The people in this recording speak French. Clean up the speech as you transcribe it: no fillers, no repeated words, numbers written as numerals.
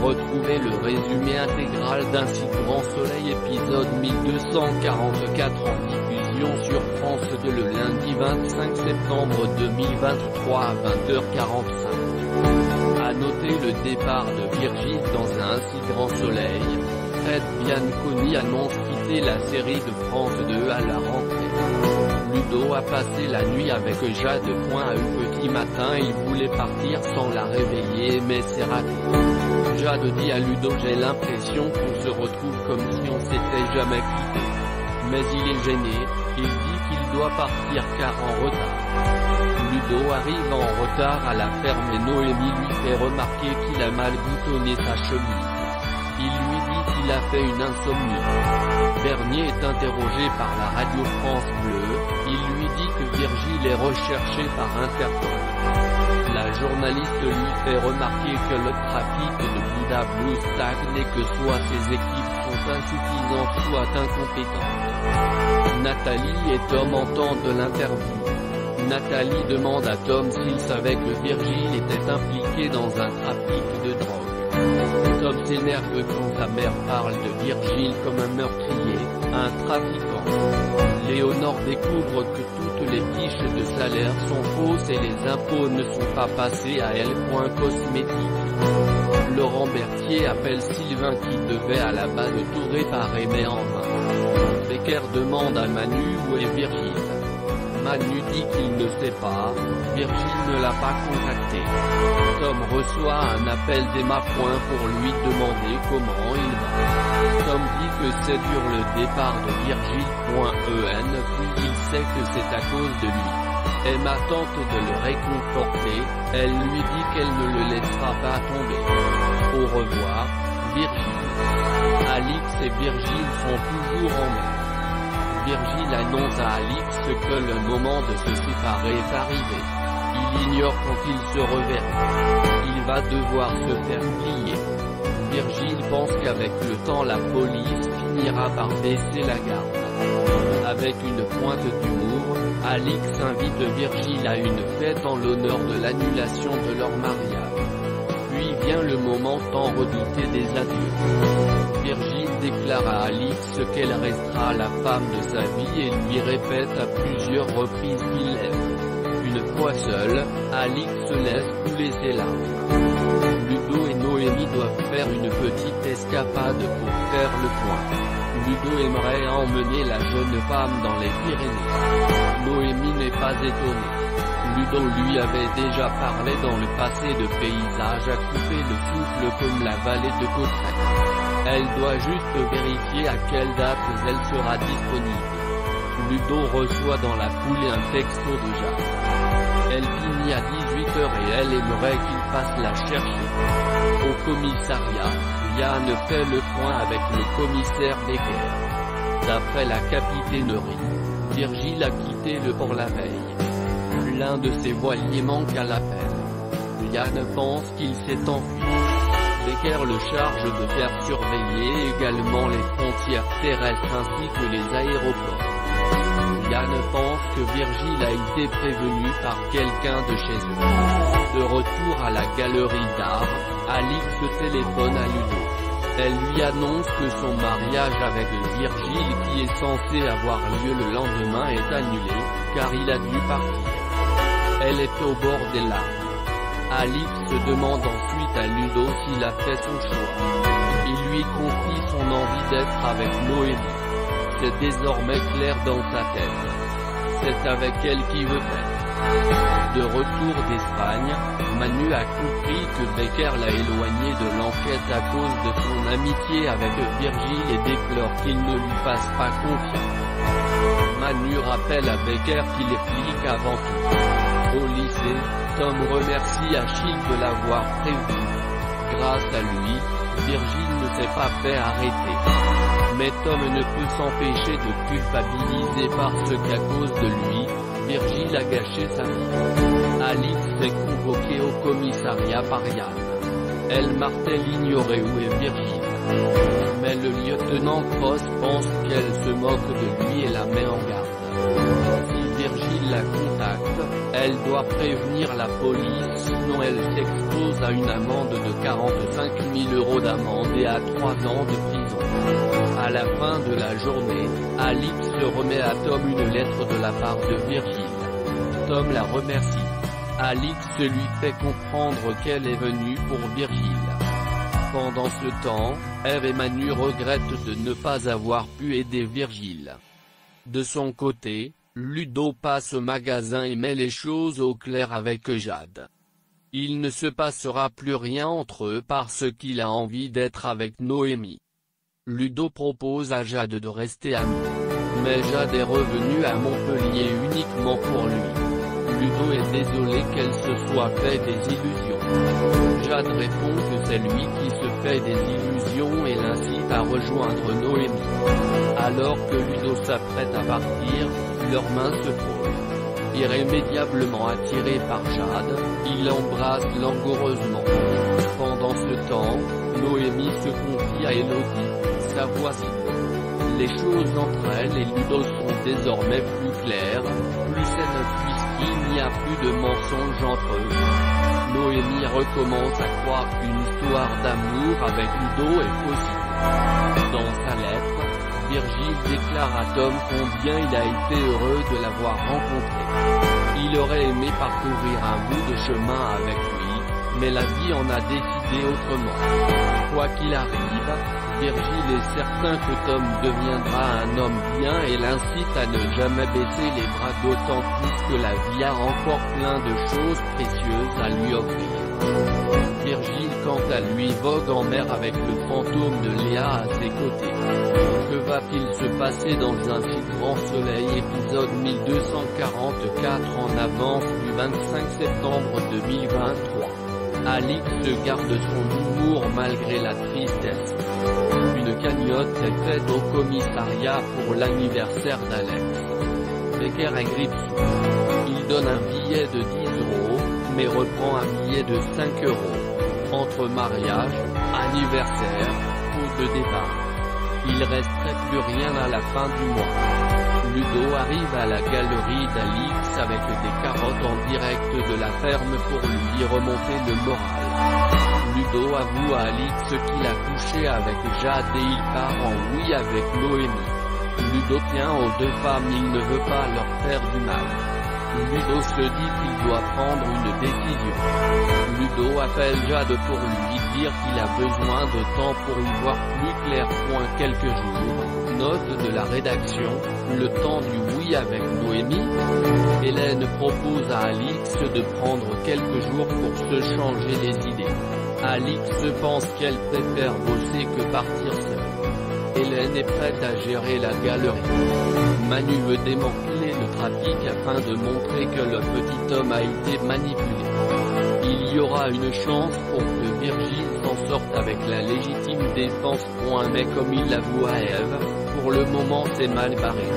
Retrouvez le résumé intégral d'Un si grand soleil épisode 1244 en diffusion sur France 2 le lundi 25 septembre 2023 à 20h45. À noter le départ de Virgile dans Un si grand soleil. Fred Bianconi annonce quitter la série de France 2 à la rentrée. Ludo a passé la nuit avec Jade. À petit matin il voulait partir sans la réveiller mais c'est raté. Jade dit à Ludo: j'ai l'impression qu'on se retrouve comme si on s'était jamais quitté. Mais il est gêné, il dit qu'il doit partir car en retard. Ludo arrive en retard à la ferme et Noémie lui fait remarquer qu'il a mal boutonné sa chemise. Il lui dit qu'il a fait une insomnie. Bernier est interrogé par la radio France Bleu, il lui dit que Virgile est recherché par Interpol. La journaliste lui fait remarquer que le trafic de Bouddha Blue stagne et que soit ses équipes sont insuffisantes soit incompétentes. Nathalie et Tom entendent l'interview. Nathalie demande à Tom s'il savait que Virgile était impliqué dans un trafic de drogue. Tom s'énerve quand sa mère parle de Virgile comme un meurtrier, un trafiquant. Léonore découvre que toutes les fiches de salaire sont fausses et les impôts ne sont pas passés à elle. Cosmétique. Laurent Berthier appelle Sylvain qui devait à la base tout réparer mais en vain. Becker demande à Manu où est Virgile. Manu dit qu'il ne sait pas, Virgile ne l'a pas contacté. Tom reçoit un appel d'Emma pour lui demander comment il va. Tom dit que c'est dur le départ de Virgile.en puis il sait que c'est à cause de lui. Emma tente de le réconforter, elle lui dit qu'elle ne le laissera pas tomber. Au revoir, Virgile. Alix et Virgile sont toujours en mer. Virgile annonce à Alix que le moment de se séparer est arrivé. Il ignore quand il se reverra. Il va devoir se faire plier. Virgile pense qu'avec le temps la police finira par baisser la garde. Avec une pointe d'humour, Alix invite Virgile à une fête en l'honneur de l'annulation de leur mariage. Puis vient le moment tant redouté des adieux. Virgile déclare à Alix qu'elle restera la femme de sa vie et lui répète à plusieurs reprises qu'il l'aime. Une fois seule, Alix se laisse couler ses larmes. Ludo et Noémie doivent faire une petite escapade pour faire le point. Ludo aimerait emmener la jeune femme dans les Pyrénées. Noémie n'est pas étonnée. Ludo lui avait déjà parlé dans le passé de paysages à couper le souffle comme la vallée de Cauterets. Elle doit juste vérifier à quelle date elle sera disponible. Ludo reçoit dans la foulée un texto de Jade. Elle finit à 18h et elle aimerait qu'il passe la chercher. Au commissariat, Yann fait le point avec le commissaire Becker. D'après la capitainerie, Virgile a quitté le port la veille. L'un de ses voiliers manque à l'appel. Yann pense qu'il s'est enfui. Becker le charge de faire surveiller également les frontières terrestres ainsi que les aéroports. Yann pense que Virgile a été prévenu par quelqu'un de chez eux. De retour à la galerie d'art, Alix téléphone à Ludo. Elle lui annonce que son mariage avec Virgile qui est censé avoir lieu le lendemain est annulé, car il a dû partir. Elle est au bord des larmes. Alix demande ensuite à Ludo s'il a fait son choix. Il lui confie son envie d'être avec Noémie. C'est désormais clair dans sa tête. C'est avec elle qu'il veut être. De retour d'Espagne, Manu a compris que Becker l'a éloigné de l'enquête à cause de son amitié avec Virgile et déplore qu'il ne lui fasse pas confiance. Manu rappelle à Becker qu'il est flic avant tout. Au lycée, Tom remercie Achille de l'avoir prévu. Grâce à lui, Virgile ne s'est pas fait arrêter. Mais Tom ne peut s'empêcher de culpabiliser parce qu'à cause de lui, Virgile a gâché sa vie. Alix est convoquée au commissariat par Yann. Elle martèle ignorer où est Virgile. Mais le lieutenant Cross pense qu'elle se moque de lui et la met en garde. Si Virgile la contacte, Elle doit prévenir la police, sinon elle s'expose à une amende de 45 000 € d'amende et à 3 ans de prison. À la fin de la journée, Alix remet à Tom une lettre de la part de Virgile. Tom la remercie. Alix lui fait comprendre qu'elle est venue pour Virgile. Pendant ce temps, Eve et Manu regrettent de ne pas avoir pu aider Virgile. De son côté, Ludo passe au magasin et met les choses au clair avec Jade. Il ne se passera plus rien entre eux parce qu'il a envie d'être avec Noémie. Ludo propose à Jade de rester amie. Mais Jade est revenue à Montpellier uniquement pour lui. Ludo est désolé qu'elle se soit fait des illusions. Jade répond que c'est lui qui se fait des illusions et l'incite à rejoindre Noémie. Alors que Ludo s'apprête à partir, leurs mains se frôlent. Irrémédiablement attiré par Jade, il l'embrasse langoureusement. Pendant ce temps, Noémie se confie à Elodie, sa voisine. Les choses entre elle et Ludo sont désormais plus claires, plus saines puisqu'il n'y a plus de mensonges entre eux. Noémie recommence à croire qu'une histoire d'amour avec Ludo est possible. Dans sa lettre, Virgile déclare à Tom combien il a été heureux de l'avoir rencontré. Il aurait aimé parcourir un bout de chemin avec lui, mais la vie en a décidé autrement. Quoi qu'il arrive, Virgile est certain que Tom deviendra un homme bien et l'incite à ne jamais baisser les bras, d'autant plus que la vie a encore plein de choses précieuses à lui offrir. Virgile quant à lui vogue en mer avec le fantôme de Léa à ses côtés. Que va-t-il se passer dans Un si grand soleil épisode 1244 en avance du 25 septembre 2023. Alix garde son humour malgré la tristesse. Une cagnotte est faite au commissariat pour l'anniversaire d'Alex. Becker est grippe. Il donne un billet de 10 €, mais reprend un billet de 5 €. Entre mariage, anniversaire, pot de départ. Il resterait plus rien à la fin du mois. Ludo arrive à la galerie d'Alix avec des carottes en direct de la ferme pour lui remonter le moral. Ludo avoue à Alix qu'il a couché avec Jade et il part en oui avec Noémie. Ludo tient aux deux femmes, il ne veut pas leur faire du mal. Ludo se dit qu'il doit prendre une décision. Ludo appelle Jade pour lui dire qu'il a besoin de temps pour y voir plus clair. Quelques jours, note de la rédaction, le temps du oui avec Noémie. Hélène propose à Alix de prendre quelques jours pour se changer les idées. Alix pense qu'elle préfère bosser que partir seule. Hélène est prête à gérer la galerie. Manu veut démanteler le trafic afin de montrer que le petit homme a été manipulé. Il y aura une chance pour que Virgile s'en sorte avec la légitime défense. Mais comme il l'avoue à Eve, pour le moment c'est mal barré.